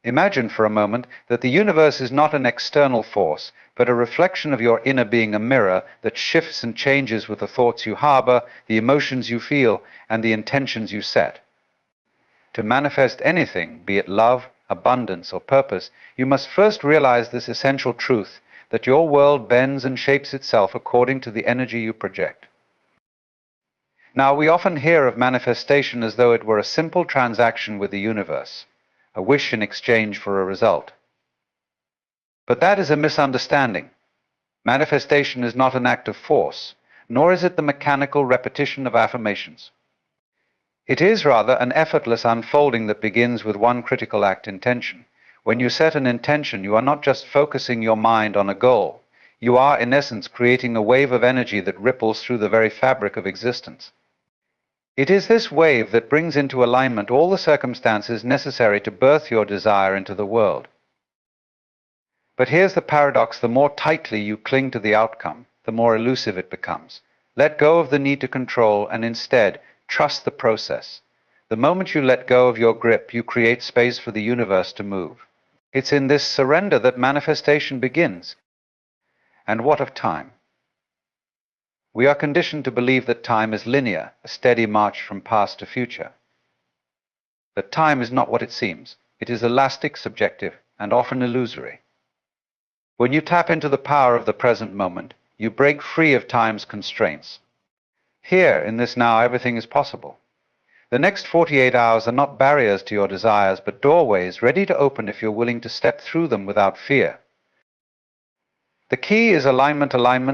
Imagine for a moment that the universe is not an external force, but a reflection of your inner being, a mirror that shifts and changes with the thoughts you harbor, the emotions you feel, and the intentions you set. To manifest anything, be it love, abundance, or purpose, you must first realize this essential truth, that your world bends and shapes itself according to the energy you project. Now, we often hear of manifestation as though it were a simple transaction with the universe, a wish in exchange for a result. But that is a misunderstanding. Manifestation is not an act of force, nor is it the mechanical repetition of affirmations. It is rather an effortless unfolding that begins with one critical act: intention. When you set an intention, you are not just focusing your mind on a goal. You are, in essence, creating a wave of energy that ripples through the very fabric of existence. It is this wave that brings into alignment all the circumstances necessary to birth your desire into the world. But here's the paradox: the more tightly you cling to the outcome, the more elusive it becomes. Let go of the need to control and instead trust the process. The moment you let go of your grip, you create space for the universe to move. It's in this surrender that manifestation begins. And what of time? We are conditioned to believe that time is linear, a steady march from past to future. But time is not what it seems. It is elastic, subjective, and often illusory. When you tap into the power of the present moment, you break free of time's constraints. Here, in this now, everything is possible. The next 48 hours are not barriers to your desires, but doorways ready to open if you're willing to step through them without fear. The key is alignment,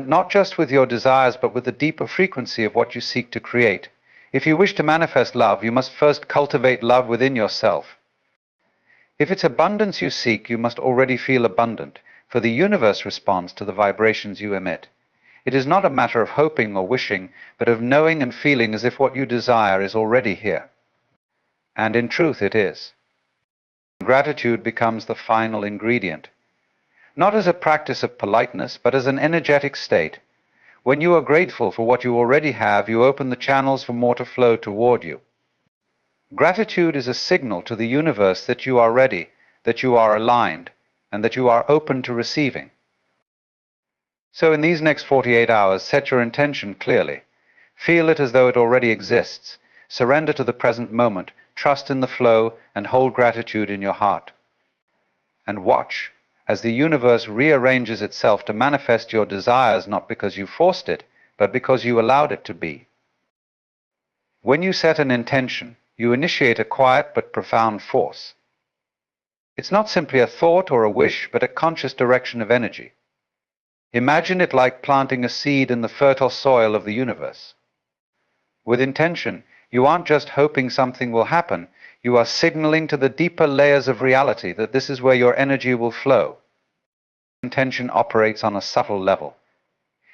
not just with your desires, but with the deeper frequency of what you seek to create. If you wish to manifest love, you must first cultivate love within yourself. If it's abundance you seek, you must already feel abundant, for the universe responds to the vibrations you emit. It is not a matter of hoping or wishing, but of knowing and feeling as if what you desire is already here. And in truth, it is. Gratitude becomes the final ingredient. Not as a practice of politeness, but as an energetic state. When you are grateful for what you already have, you open the channels for more to flow toward you. Gratitude is a signal to the universe that you are ready, that you are aligned, and that you are open to receiving. So in these next 48 hours, set your intention clearly. Feel it as though it already exists. Surrender to the present moment, trust in the flow, and hold gratitude in your heart. And watch as the universe rearranges itself to manifest your desires, not because you forced it, but because you allowed it to be. When you set an intention, you initiate a quiet but profound force. It's not simply a thought or a wish, but a conscious direction of energy. Imagine it like planting a seed in the fertile soil of the universe. With intention, you aren't just hoping something will happen, you are signaling to the deeper layers of reality that this is where your energy will flow. Intention operates on a subtle level.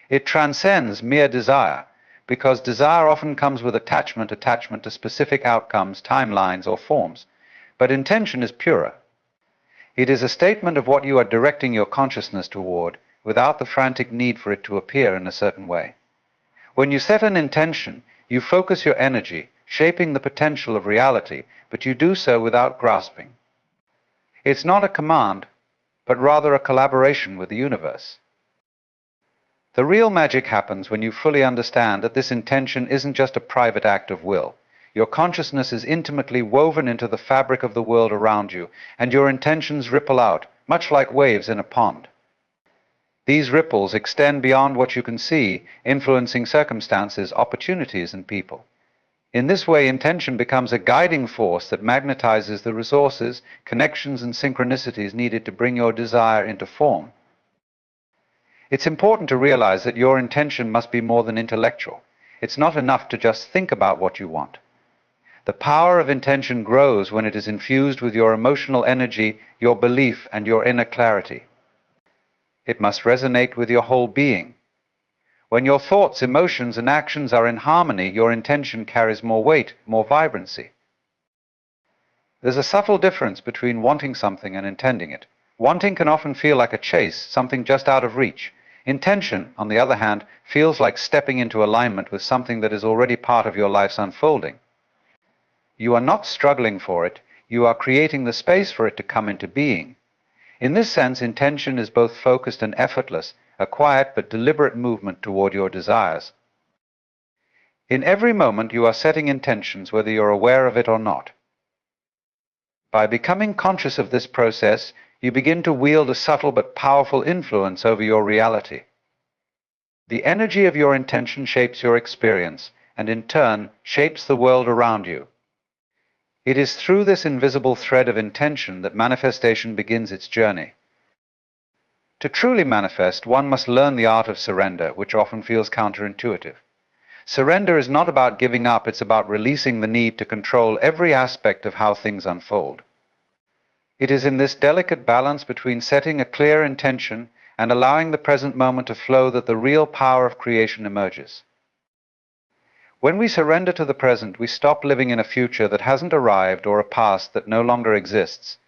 It transcends mere desire, because desire often comes with attachment to specific outcomes, timelines, or forms. But intention is purer. It is a statement of what you are directing your consciousness toward, without the frantic need for it to appear in a certain way. When you set an intention, you focus your energy, shaping the potential of reality, but you do so without grasping. It's not a command, but rather a collaboration with the universe. The real magic happens when you fully understand that this intention isn't just a private act of will. Your consciousness is intimately woven into the fabric of the world around you, and your intentions ripple out, much like waves in a pond. These ripples extend beyond what you can see, influencing circumstances, opportunities, and people. In this way, intention becomes a guiding force that magnetizes the resources, connections, and synchronicities needed to bring your desire into form. It's important to realize that your intention must be more than intellectual. It's not enough to just think about what you want. The power of intention grows when it is infused with your emotional energy, your belief, and your inner clarity. It must resonate with your whole being. When your thoughts, emotions, and actions are in harmony, your intention carries more weight, more vibrancy. There's a subtle difference between wanting something and intending it. Wanting can often feel like a chase, something just out of reach. Intention, on the other hand, feels like stepping into alignment with something that is already part of your life's unfolding. You are not struggling for it, you are creating the space for it to come into being. In this sense, intention is both focused and effortless, a quiet but deliberate movement toward your desires. In every moment, you are setting intentions, whether you're aware of it or not. By becoming conscious of this process, you begin to wield a subtle but powerful influence over your reality. The energy of your intention shapes your experience, and in turn, shapes the world around you. It is through this invisible thread of intention that manifestation begins its journey. To truly manifest, one must learn the art of surrender, which often feels counterintuitive. Surrender is not about giving up, it's about releasing the need to control every aspect of how things unfold. It is in this delicate balance between setting a clear intention and allowing the present moment to flow that the real power of creation emerges. When we surrender to the present, we stop living in a future that hasn't arrived or a past that no longer exists.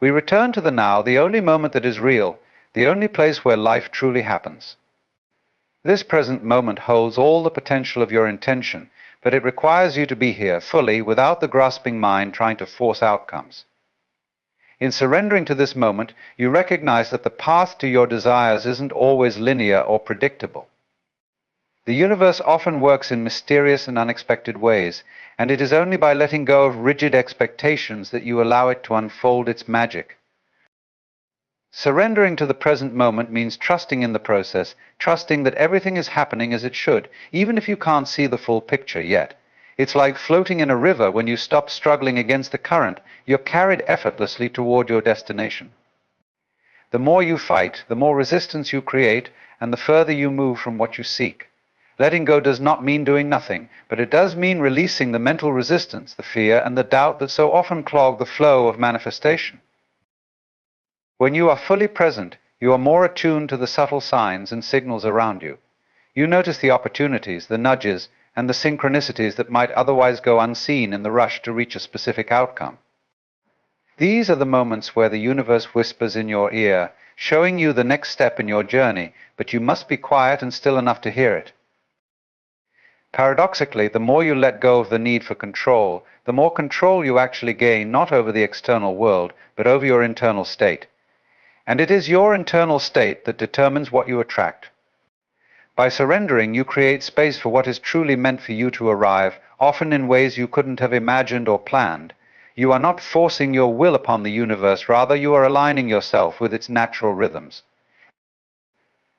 We return to the now, the only moment that is real, the only place where life truly happens. This present moment holds all the potential of your intention, but it requires you to be here fully without the grasping mind trying to force outcomes. In surrendering to this moment, you recognize that the path to your desires isn't always linear or predictable. The universe often works in mysterious and unexpected ways, and it is only by letting go of rigid expectations that you allow it to unfold its magic. Surrendering to the present moment means trusting in the process, trusting that everything is happening as it should, even if you can't see the full picture yet. It's like floating in a river. When you stop struggling against the current, you're carried effortlessly toward your destination. The more you fight, the more resistance you create, and the further you move from what you seek. Letting go does not mean doing nothing, but it does mean releasing the mental resistance, the fear, and the doubt that so often clog the flow of manifestation. When you are fully present, you are more attuned to the subtle signs and signals around you. You notice the opportunities, the nudges, and the synchronicities that might otherwise go unseen in the rush to reach a specific outcome. These are the moments where the universe whispers in your ear, showing you the next step in your journey, but you must be quiet and still enough to hear it. Paradoxically, the more you let go of the need for control, the more control you actually gain, not over the external world, but over your internal state. And it is your internal state that determines what you attract. By surrendering, you create space for what is truly meant for you to arrive, often in ways you couldn't have imagined or planned. You are not forcing your will upon the universe, rather you are aligning yourself with its natural rhythms.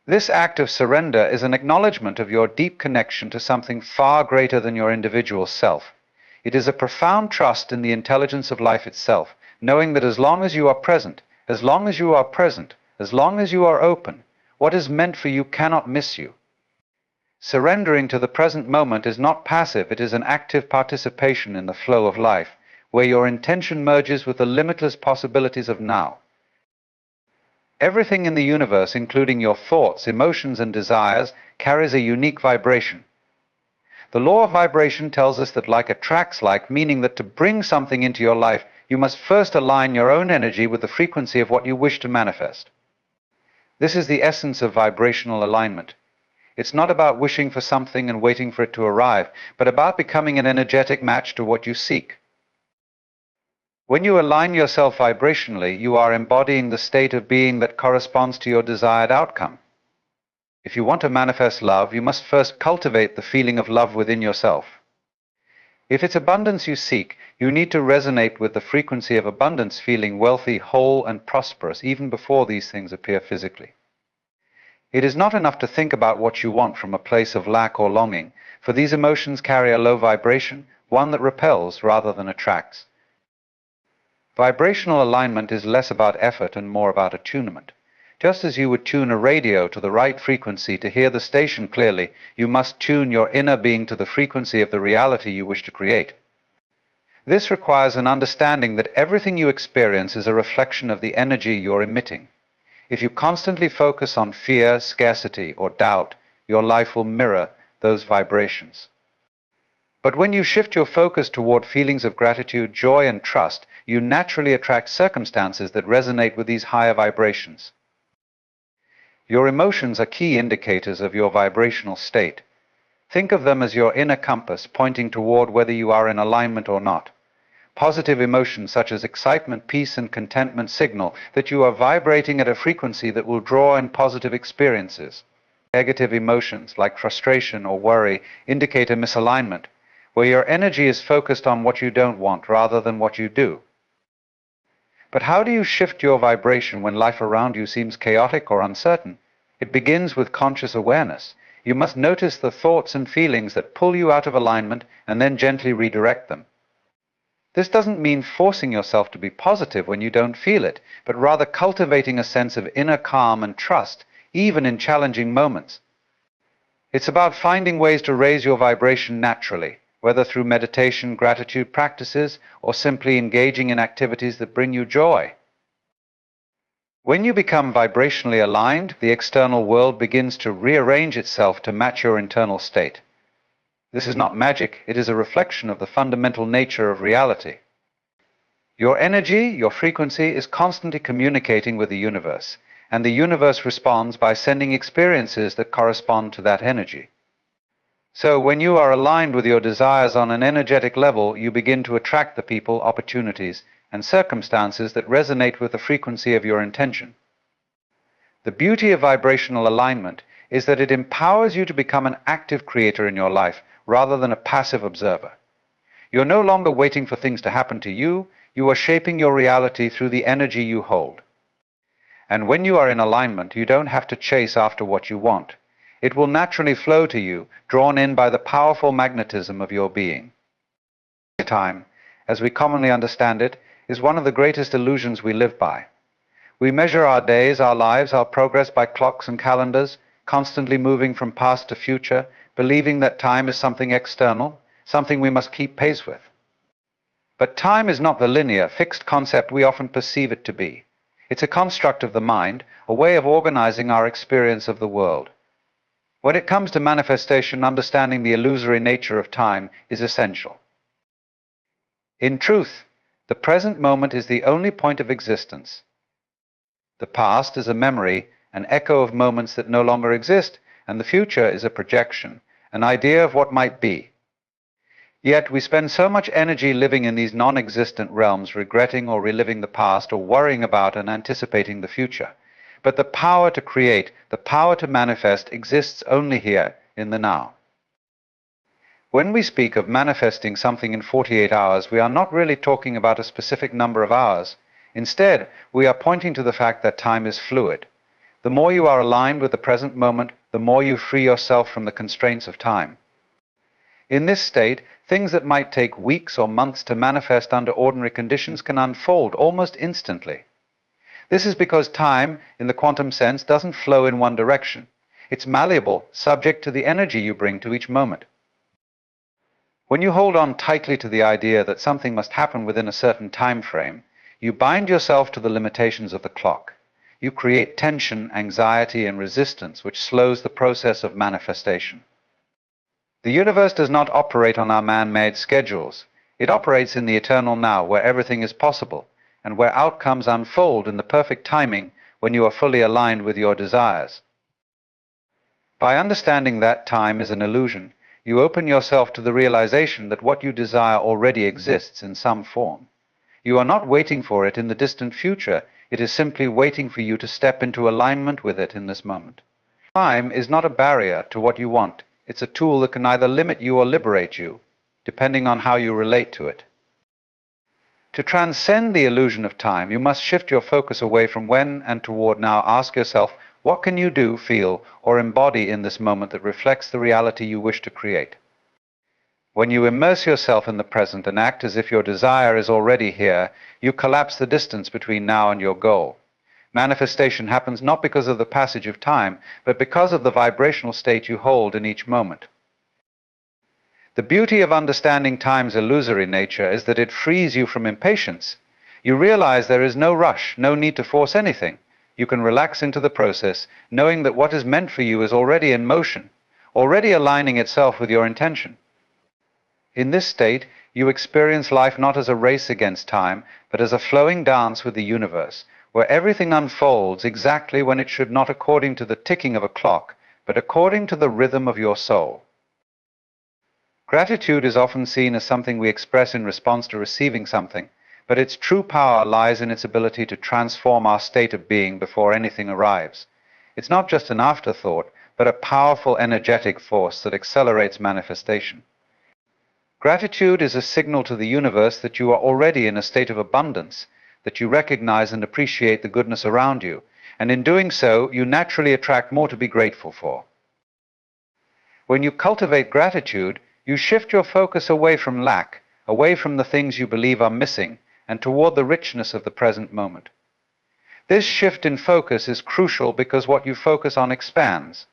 This act of surrender is an acknowledgement of your deep connection to something far greater than your individual self. It is a profound trust in the intelligence of life itself, knowing that as long as you are present, as long as you are open, what is meant for you cannot miss you. Surrendering to the present moment is not passive, it is an active participation in the flow of life, where your intention merges with the limitless possibilities of now. Everything in the universe, including your thoughts, emotions, and desires, carries a unique vibration. The law of vibration tells us that like attracts like, meaning that to bring something into your life, you must first align your own energy with the frequency of what you wish to manifest. This is the essence of vibrational alignment. It's not about wishing for something and waiting for it to arrive, but about becoming an energetic match to what you seek. When you align yourself vibrationally, you are embodying the state of being that corresponds to your desired outcome. If you want to manifest love, you must first cultivate the feeling of love within yourself. If it's abundance you seek, you need to resonate with the frequency of abundance, feeling wealthy, whole, and prosperous even before these things appear physically. It is not enough to think about what you want from a place of lack or longing, for these emotions carry a low vibration, one that repels rather than attracts. Vibrational alignment is less about effort and more about attunement. Just as you would tune a radio to the right frequency to hear the station clearly, you must tune your inner being to the frequency of the reality you wish to create. This requires an understanding that everything you experience is a reflection of the energy you're emitting. If you constantly focus on fear, scarcity, or doubt, your life will mirror those vibrations. But when you shift your focus toward feelings of gratitude, joy, and trust, you naturally attract circumstances that resonate with these higher vibrations. Your emotions are key indicators of your vibrational state. Think of them as your inner compass pointing toward whether you are in alignment or not. Positive emotions such as excitement, peace, and contentment signal that you are vibrating at a frequency that will draw in positive experiences. Negative emotions like frustration or worry indicate a misalignment, where your energy is focused on what you don't want rather than what you do. But how do you shift your vibration when life around you seems chaotic or uncertain? It begins with conscious awareness. You must notice the thoughts and feelings that pull you out of alignment and then gently redirect them. This doesn't mean forcing yourself to be positive when you don't feel it, but rather cultivating a sense of inner calm and trust, even in challenging moments. It's about finding ways to raise your vibration naturally, whether through meditation, gratitude practices, or simply engaging in activities that bring you joy. When you become vibrationally aligned, the external world begins to rearrange itself to match your internal state. This is not magic, it is a reflection of the fundamental nature of reality. Your energy, your frequency, is constantly communicating with the universe, and the universe responds by sending experiences that correspond to that energy. So when you are aligned with your desires on an energetic level, you begin to attract the people, opportunities, and circumstances that resonate with the frequency of your intention. The beauty of vibrational alignment is that it empowers you to become an active creator in your life rather than a passive observer. You're no longer waiting for things to happen to you, you are shaping your reality through the energy you hold. And when you are in alignment, you don't have to chase after what you want. It will naturally flow to you, drawn in by the powerful magnetism of your being. Time, as we commonly understand it, is one of the greatest illusions we live by. We measure our days, our lives, our progress by clocks and calendars, constantly moving from past to future, believing that time is something external, something we must keep pace with. But time is not the linear, fixed concept we often perceive it to be. It's a construct of the mind, a way of organizing our experience of the world. When it comes to manifestation, understanding the illusory nature of time is essential. In truth, the present moment is the only point of existence. The past is a memory, an echo of moments that no longer exist, and the future is a projection, an idea of what might be. Yet we spend so much energy living in these non-existent realms, regretting or reliving the past or worrying about and anticipating the future. But the power to create, the power to manifest exists only here, in the now. When we speak of manifesting something in 48 hours, we are not really talking about a specific number of hours. Instead, we are pointing to the fact that time is fluid. The more you are aligned with the present moment, the more you free yourself from the constraints of time. In this state, things that might take weeks or months to manifest under ordinary conditions can unfold almost instantly. This is because time, in the quantum sense, doesn't flow in one direction. It's malleable, subject to the energy you bring to each moment. When you hold on tightly to the idea that something must happen within a certain time frame, you bind yourself to the limitations of the clock. You create tension, anxiety, and resistance, which slows the process of manifestation. The universe does not operate on our man-made schedules. It operates in the eternal now, where everything is possible, and where outcomes unfold in the perfect timing when you are fully aligned with your desires. By understanding that time is an illusion, you open yourself to the realization that what you desire already exists in some form. You are not waiting for it in the distant future, it is simply waiting for you to step into alignment with it in this moment. Time is not a barrier to what you want, it's a tool that can either limit you or liberate you, depending on how you relate to it. To transcend the illusion of time, you must shift your focus away from when and toward now. Ask yourself, what can you do, feel, or embody in this moment that reflects the reality you wish to create? When you immerse yourself in the present and act as if your desire is already here, you collapse the distance between now and your goal. Manifestation happens not because of the passage of time, but because of the vibrational state you hold in each moment. The beauty of understanding time's illusory nature is that it frees you from impatience. You realize there is no rush, no need to force anything. You can relax into the process, knowing that what is meant for you is already in motion, already aligning itself with your intention. In this state, you experience life not as a race against time, but as a flowing dance with the universe, where everything unfolds exactly when it should, not according to the ticking of a clock, but according to the rhythm of your soul. Gratitude is often seen as something we express in response to receiving something, but its true power lies in its ability to transform our state of being before anything arrives. It's not just an afterthought, but a powerful energetic force that accelerates manifestation. Gratitude is a signal to the universe that you are already in a state of abundance, that you recognize and appreciate the goodness around you, and in doing so, you naturally attract more to be grateful for. When you cultivate gratitude, you shift your focus away from lack, away from the things you believe are missing, and toward the richness of the present moment. This shift in focus is crucial because what you focus on expands.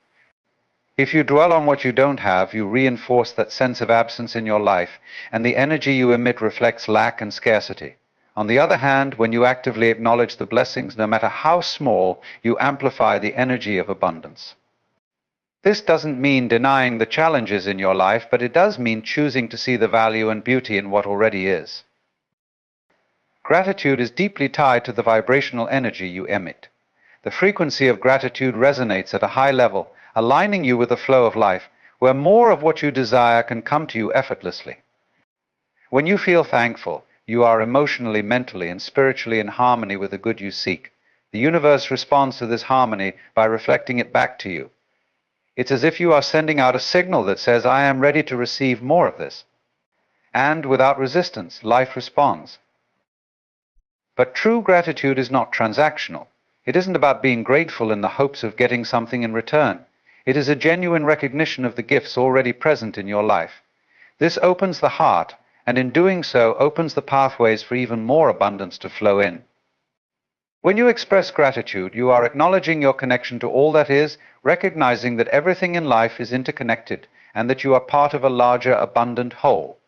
If you dwell on what you don't have, you reinforce that sense of absence in your life, and the energy you emit reflects lack and scarcity. On the other hand, when you actively acknowledge the blessings, no matter how small, you amplify the energy of abundance. This doesn't mean denying the challenges in your life, but it does mean choosing to see the value and beauty in what already is. Gratitude is deeply tied to the vibrational energy you emit. The frequency of gratitude resonates at a high level, aligning you with the flow of life, where more of what you desire can come to you effortlessly. When you feel thankful, you are emotionally, mentally, and spiritually in harmony with the good you seek. The universe responds to this harmony by reflecting it back to you. It's as if you are sending out a signal that says, "I am ready to receive more of this." And without resistance, life responds. But true gratitude is not transactional. It isn't about being grateful in the hopes of getting something in return. It is a genuine recognition of the gifts already present in your life. This opens the heart, and in doing so opens the pathways for even more abundance to flow in. When you express gratitude, you are acknowledging your connection to all that is, recognizing that everything in life is interconnected, and that you are part of a larger, abundant whole.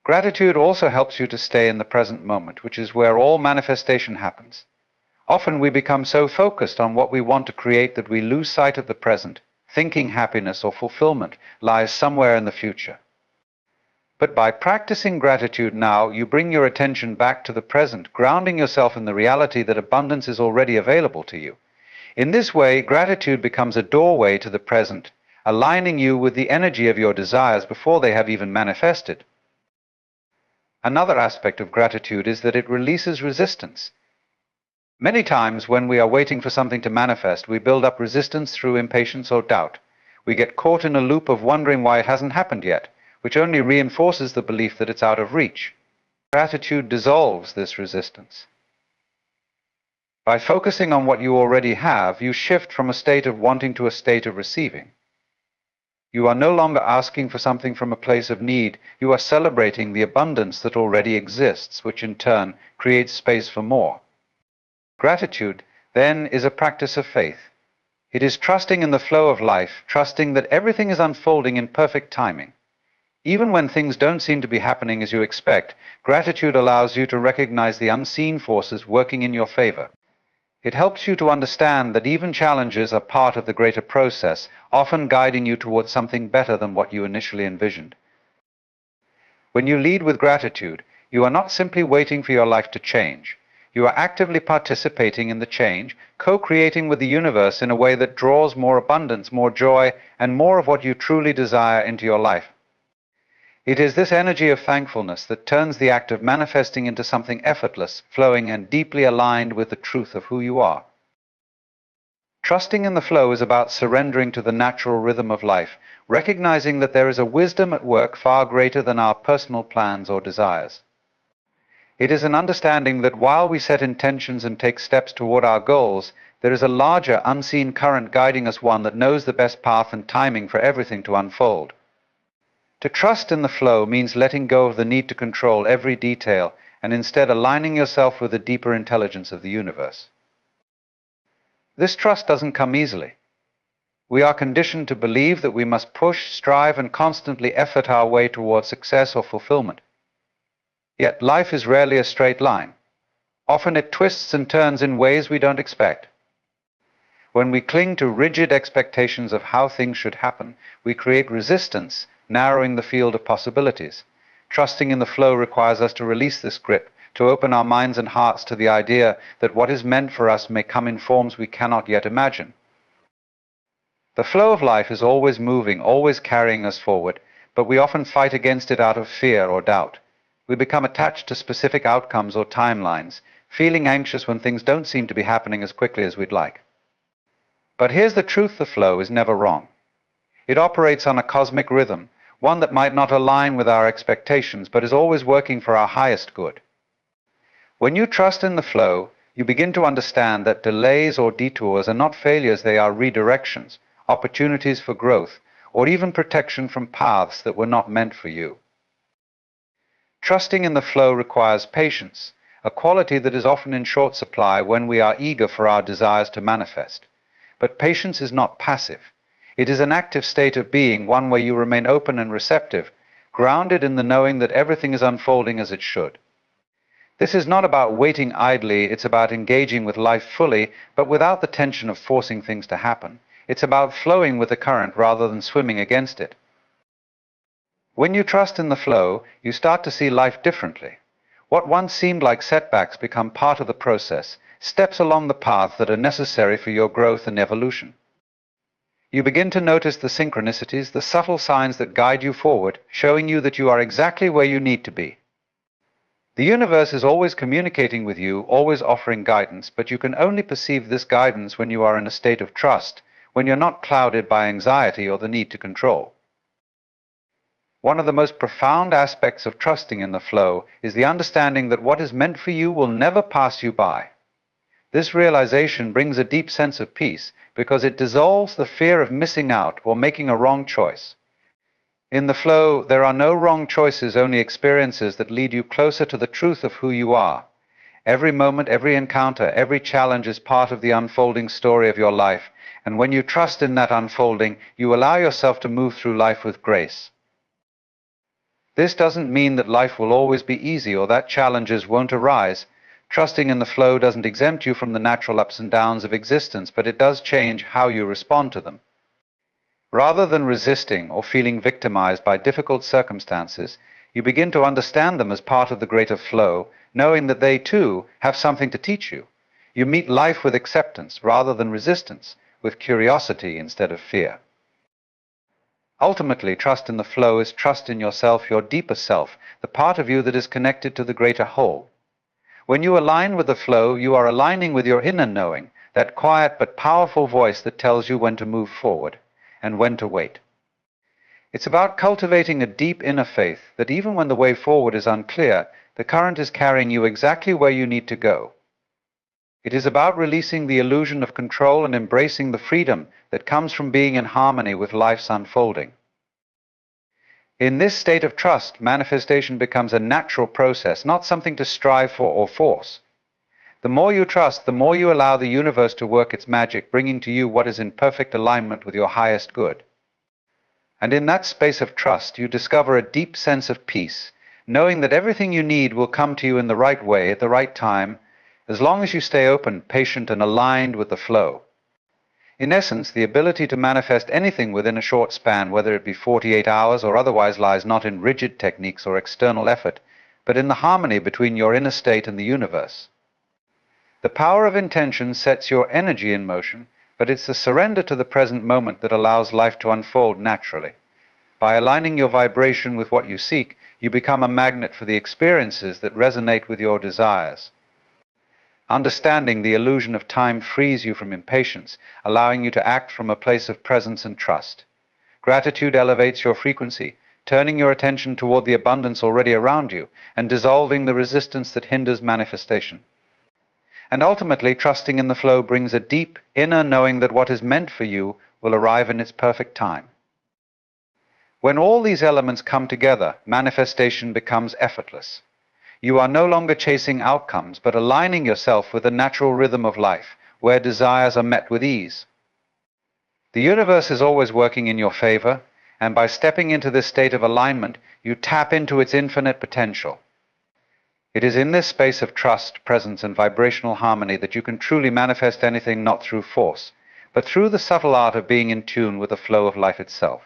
Gratitude also helps you to stay in the present moment, which is where all manifestation happens. Often we become so focused on what we want to create that we lose sight of the present, thinking happiness or fulfillment lies somewhere in the future. But by practicing gratitude now, you bring your attention back to the present, grounding yourself in the reality that abundance is already available to you. In this way, gratitude becomes a doorway to the present, aligning you with the energy of your desires before they have even manifested. Another aspect of gratitude is that it releases resistance. Many times when we are waiting for something to manifest, we build up resistance through impatience or doubt. We get caught in a loop of wondering why it hasn't happened yet, which only reinforces the belief that it's out of reach. Gratitude dissolves this resistance. By focusing on what you already have, you shift from a state of wanting to a state of receiving. You are no longer asking for something from a place of need. You are celebrating the abundance that already exists, which in turn creates space for more. Gratitude, then, is a practice of faith. It is trusting in the flow of life, trusting that everything is unfolding in perfect timing. Even when things don't seem to be happening as you expect, gratitude allows you to recognize the unseen forces working in your favor. It helps you to understand that even challenges are part of the greater process, often guiding you towards something better than what you initially envisioned. When you lead with gratitude, you are not simply waiting for your life to change. You are actively participating in the change, co-creating with the universe in a way that draws more abundance, more joy, and more of what you truly desire into your life. It is this energy of thankfulness that turns the act of manifesting into something effortless, flowing, and deeply aligned with the truth of who you are. Trusting in the flow is about surrendering to the natural rhythm of life, recognizing that there is a wisdom at work far greater than our personal plans or desires. It is an understanding that while we set intentions and take steps toward our goals, there is a larger, unseen current guiding us, one that knows the best path and timing for everything to unfold. To trust in the flow means letting go of the need to control every detail and instead aligning yourself with the deeper intelligence of the universe. This trust doesn't come easily. We are conditioned to believe that we must push, strive, and constantly effort our way towards success or fulfillment. Yet life is rarely a straight line. Often it twists and turns in ways we don't expect. When we cling to rigid expectations of how things should happen, we create resistance, narrowing the field of possibilities. Trusting in the flow requires us to release this grip, to open our minds and hearts to the idea that what is meant for us may come in forms we cannot yet imagine. The flow of life is always moving, always carrying us forward, but we often fight against it out of fear or doubt. We become attached to specific outcomes or timelines, feeling anxious when things don't seem to be happening as quickly as we'd like. But here's the truth: the flow is never wrong. It operates on a cosmic rhythm, one that might not align with our expectations, but is always working for our highest good. When you trust in the flow, you begin to understand that delays or detours are not failures, they are redirections, opportunities for growth, or even protection from paths that were not meant for you. Trusting in the flow requires patience, a quality that is often in short supply when we are eager for our desires to manifest. But patience is not passive. It is an active state of being, one where you remain open and receptive, grounded in the knowing that everything is unfolding as it should. This is not about waiting idly, it's about engaging with life fully, but without the tension of forcing things to happen. It's about flowing with the current rather than swimming against it. When you trust in the flow, you start to see life differently. What once seemed like setbacks become part of the process, steps along the path that are necessary for your growth and evolution. You begin to notice the synchronicities, the subtle signs that guide you forward, showing you that you are exactly where you need to be. The universe is always communicating with you, always offering guidance, but you can only perceive this guidance when you are in a state of trust, when you're not clouded by anxiety or the need to control. One of the most profound aspects of trusting in the flow is the understanding that what is meant for you will never pass you by. This realization brings a deep sense of peace because it dissolves the fear of missing out or making a wrong choice. In the flow, there are no wrong choices, only experiences that lead you closer to the truth of who you are. Every moment, every encounter, every challenge is part of the unfolding story of your life, and when you trust in that unfolding, you allow yourself to move through life with grace. This doesn't mean that life will always be easy or that challenges won't arise. Trusting in the flow doesn't exempt you from the natural ups and downs of existence, but it does change how you respond to them. Rather than resisting or feeling victimized by difficult circumstances, you begin to understand them as part of the greater flow, knowing that they too have something to teach you. You meet life with acceptance rather than resistance, with curiosity instead of fear. Ultimately, trust in the flow is trust in yourself, your deeper self, the part of you that is connected to the greater whole. When you align with the flow, you are aligning with your inner knowing, that quiet but powerful voice that tells you when to move forward and when to wait. It's about cultivating a deep inner faith that even when the way forward is unclear, the current is carrying you exactly where you need to go. It is about releasing the illusion of control and embracing the freedom that comes from being in harmony with life's unfolding. In this state of trust, manifestation becomes a natural process, not something to strive for or force. The more you trust, the more you allow the universe to work its magic, bringing to you what is in perfect alignment with your highest good. And in that space of trust, you discover a deep sense of peace, knowing that everything you need will come to you in the right way, at the right time, as long as you stay open, patient, and aligned with the flow. In essence, the ability to manifest anything within a short span, whether it be 48 hours or otherwise, lies not in rigid techniques or external effort, but in the harmony between your inner state and the universe. The power of intention sets your energy in motion, but it's the surrender to the present moment that allows life to unfold naturally. By aligning your vibration with what you seek, you become a magnet for the experiences that resonate with your desires. Understanding the illusion of time frees you from impatience, allowing you to act from a place of presence and trust. Gratitude elevates your frequency, turning your attention toward the abundance already around you and dissolving the resistance that hinders manifestation. And ultimately, trusting in the flow brings a deep inner knowing that what is meant for you will arrive in its perfect time. When all these elements come together, manifestation becomes effortless. You are no longer chasing outcomes, but aligning yourself with the natural rhythm of life, where desires are met with ease. The universe is always working in your favor, and by stepping into this state of alignment, you tap into its infinite potential. It is in this space of trust, presence, and vibrational harmony that you can truly manifest anything, not through force, but through the subtle art of being in tune with the flow of life itself.